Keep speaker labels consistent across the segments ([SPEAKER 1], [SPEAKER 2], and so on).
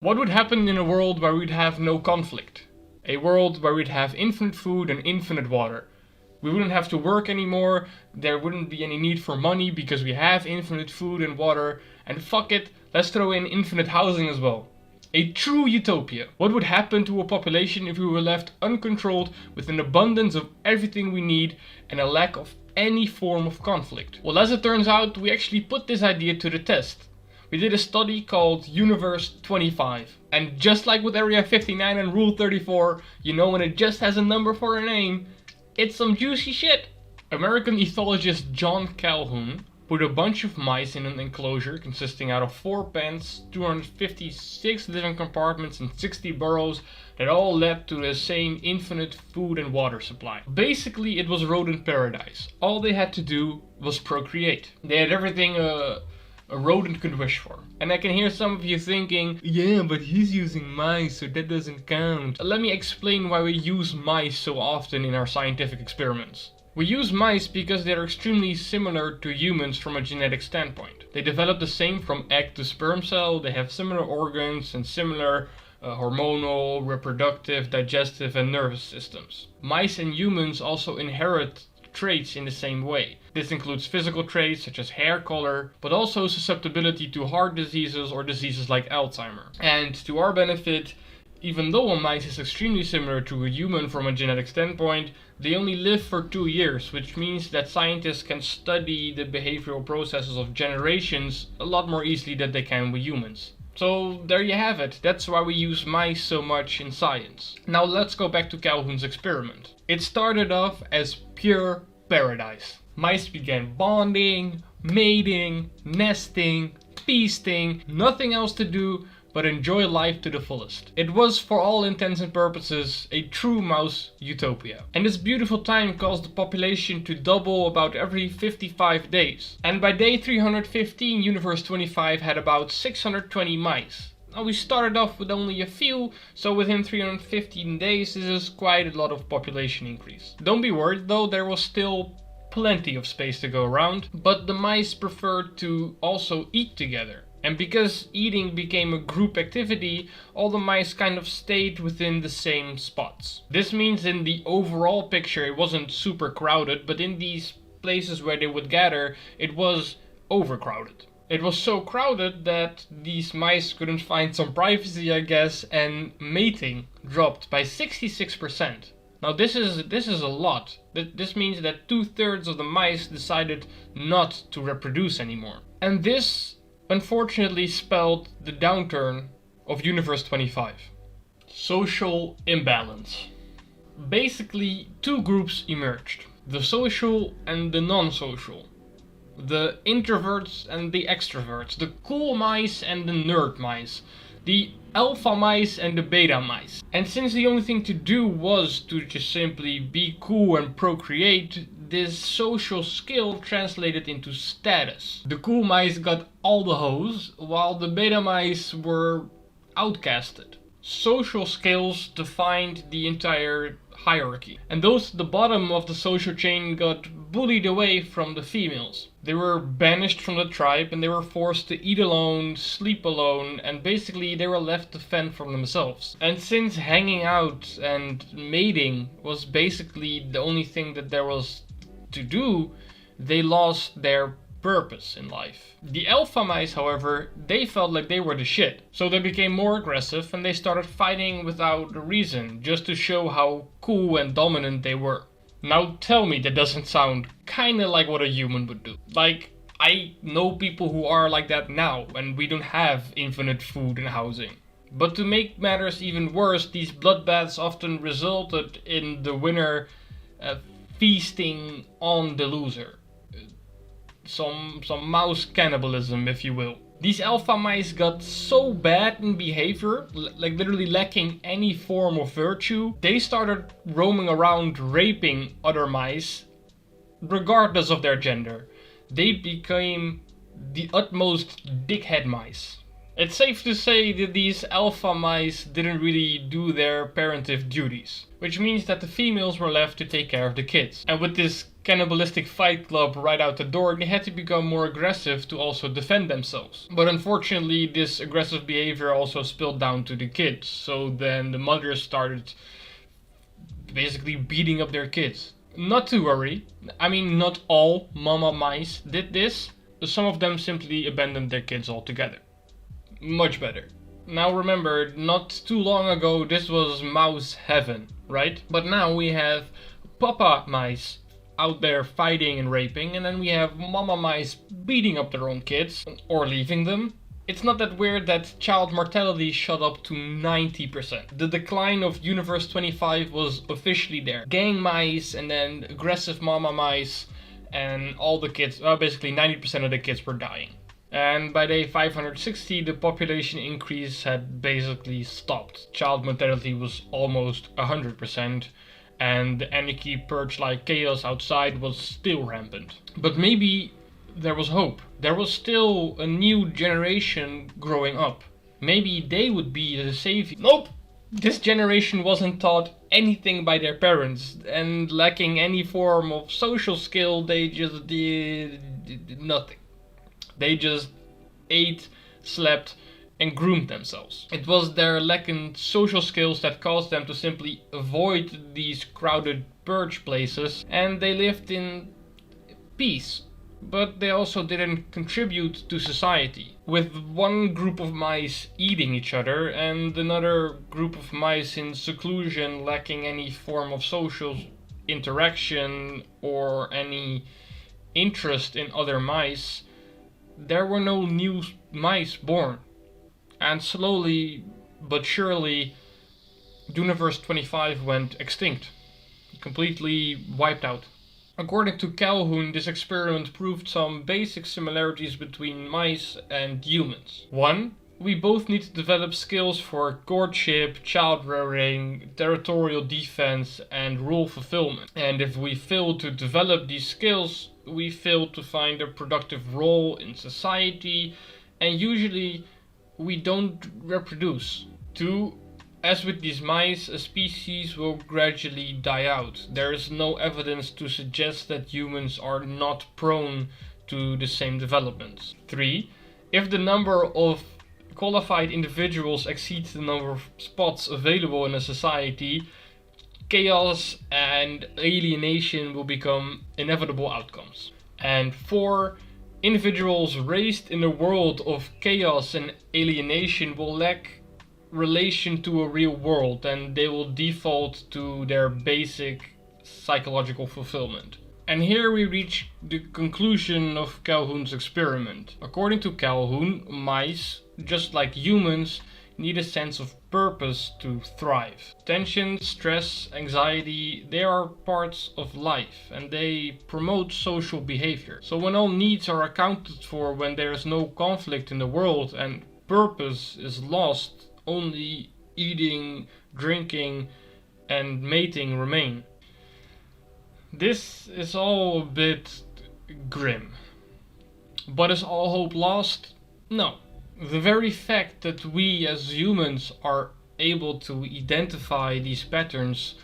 [SPEAKER 1] What would happen in a world where we'd have no conflict? A world where we'd have infinite food and infinite water. We wouldn't have to work anymore, there wouldn't be any need for money because we have infinite food and water, and fuck it, let's throw in infinite housing as well. A true utopia. What would happen to a population if we were left uncontrolled with an abundance of everything we need and a lack of any form of conflict? Well, as it turns out, we actually put this idea to the test. We did a study called Universe 25. And just like with Area 59 and Rule 34, you know when it just has a number for a name, it's some juicy shit. American ethologist John Calhoun put a bunch of mice in an enclosure consisting out of 4 pens, 256 living compartments and 60 burrows that all led to the same infinite food and water supply. Basically, it was rodent paradise. All they had to do was procreate. They had everything a rodent could wish for. And I can hear some of you thinking, yeah, but he's using mice, so that doesn't count. Let me explain why we use mice so often in our scientific experiments. We use mice because they're extremely similar to humans from a genetic standpoint. They develop the same from egg to sperm cell, they have similar organs and similar hormonal, reproductive, digestive and nervous systems. Mice and humans also inherit traits in the same way. This includes physical traits such as hair color, but also susceptibility to heart diseases or diseases like Alzheimer's. And to our benefit, even though a mice is extremely similar to a human from a genetic standpoint, they only live for 2 years, which means that scientists can study the behavioral processes of generations a lot more easily than they can with humans. So there you have it, that's why we use mice so much in science. Now let's go back to Calhoun's experiment. It started off as pure paradise. Mice began bonding, mating, nesting, feasting, nothing else to do but enjoy life to the fullest. It was, for all intents and purposes, a true mouse utopia. And this beautiful time caused the population to double about every 55 days. And by day 315, Universe 25 had about 620 mice. Now we started off with only a few, so within 315 days this is quite a lot of population increase. Don't be worried though, there was still plenty of space to go around, but the mice preferred to also eat together. And because eating became a group activity, all the mice kind of stayed within the same spots. This means in the overall picture it wasn't super crowded, but in these places where they would gather, it was overcrowded. It was so crowded that these mice couldn't find some privacy, I guess, and mating dropped by 66%. Now this is a lot. This means that 2/3 of the mice decided not to reproduce anymore. And this unfortunately spelled the downturn of Universe 25. Social imbalance. Basically, 2 groups emerged. The social and the non-social. The introverts and the extroverts. The cool mice and the nerd mice. The alpha mice and the beta mice. And since the only thing to do was to just simply be cool and procreate, this social skill translated into status. The cool mice got all the hoes, while the beta mice were outcasted. Social skills defined the entire hierarchy. And those at the bottom of the social chain got bullied away from the females. They were banished from the tribe and they were forced to eat alone, sleep alone, and basically they were left to fend for themselves. And since hanging out and mating was basically the only thing that there was to do, they lost their purpose in life. The alpha mice, however, they felt like they were the shit. So they became more aggressive and they started fighting without a reason, just to show how cool and dominant they were. Now tell me that doesn't sound kinda like what a human would do. Like, I know people who are like that now, and we don't have infinite food and housing. But to make matters even worse, these bloodbaths often resulted in the winner feasting on the loser. Some mouse cannibalism, if you will. These alpha mice got so bad in behavior, like literally lacking any form of virtue, they started roaming around raping other mice, regardless of their gender. They became the utmost dickhead mice. It's safe to say that these alpha mice didn't really do their parentive duties, which means that the females were left to take care of the kids. And with this cannibalistic fight club right out the door, they had to become more aggressive to also defend themselves. But unfortunately, this aggressive behavior also spilled down to the kids. So then the mothers started basically beating up their kids. Not to worry, I mean, not all mama mice did this. Some of them simply abandoned their kids altogether. Much better. Now remember, not too long ago this was mouse heaven, right? But now we have papa mice out there fighting and raping, and then we have mama mice beating up their own kids or leaving them. It's not that weird that child mortality shot up to 90%. The decline of Universe 25 was officially there. Gang mice and then aggressive mama mice, and all the kids, basically 90% of the kids were dying. And by day 560 the population increase had basically stopped. Child mortality was almost 100%, and the anarchy, purge-like chaos outside was still rampant. But maybe there was hope. There was still a new generation growing up. Maybe they would be the savior. Nope! This generation wasn't taught anything by their parents, and lacking any form of social skill, they just did nothing. They just ate, slept, and groomed themselves. It was their lacking social skills that caused them to simply avoid these crowded purge places, and they lived in peace. But they also didn't contribute to society, with one group of mice eating each other and another group of mice in seclusion, lacking any form of social interaction or any interest in other mice. There were no new mice born, and slowly but surely Universe 25 went extinct, completely wiped out. According to Calhoun, this experiment proved some basic similarities between mice and humans. 1. We both need to develop skills for courtship, child rearing, territorial defense, and role fulfillment. And if we fail to develop these skills, we fail to find a productive role in society, and usually we don't reproduce. 2. As with these mice, a species will gradually die out. There is no evidence to suggest that humans are not prone to the same developments. 3. If the number of qualified individuals exceeds the number of spots available in a society, chaos and alienation will become inevitable outcomes. And 4. Individuals raised in a world of chaos and alienation will lack relation to a real world, and they will default to their basic psychological fulfillment. And here we reach the conclusion of Calhoun's experiment. According to Calhoun, mice, just like humans, need a sense of purpose to thrive. Tension, stress, anxiety, they are parts of life, and they promote social behavior. So when all needs are accounted for, when there is no conflict in the world and purpose is lost, only eating, drinking, and mating remain. This is all a bit grim. But is all hope lost? No. The very fact that we as humans are able to identify these patterns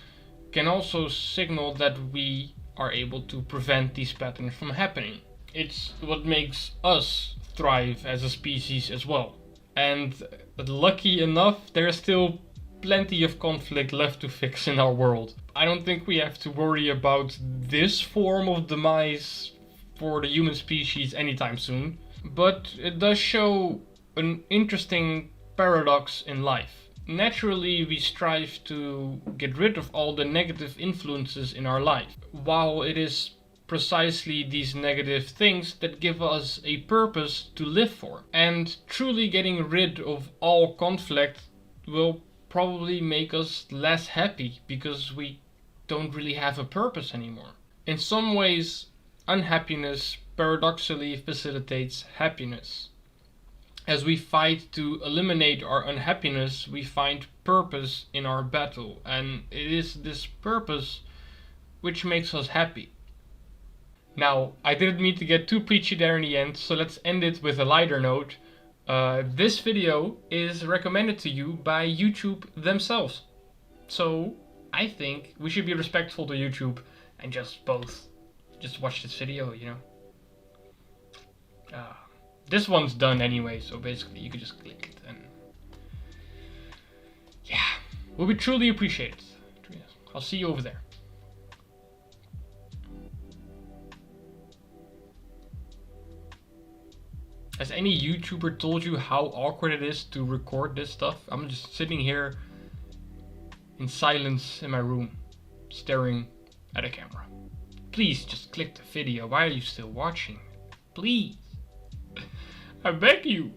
[SPEAKER 1] can also signal that we are able to prevent these patterns from happening. It's what makes us thrive as a species as well. And lucky enough, there's still plenty of conflict left to fix in our world. I don't think we have to worry about this form of demise for the human species anytime soon. But it does show an interesting paradox in life. Naturally, we strive to get rid of all the negative influences in our life, while it is precisely these negative things that give us a purpose to live for. And truly getting rid of all conflict will probably make us less happy, because we don't really have a purpose anymore. In some ways, unhappiness paradoxically facilitates happiness. As we fight to eliminate our unhappiness, we find purpose in our battle, and it is this purpose which makes us happy. Now, I didn't mean to get too preachy there in the end, so let's end it with a lighter note. This video is recommended to you by YouTube themselves. So, I think we should be respectful to YouTube and just both just watch this video, you know. This one's done anyway, so basically you could just click it and yeah, will be truly appreciated. I'll see you over there. Has any YouTuber told you how awkward it is to record this stuff? I'm just sitting here in silence in my room, staring at a camera. Please just click the video. Why are you still watching? Please. I beg you.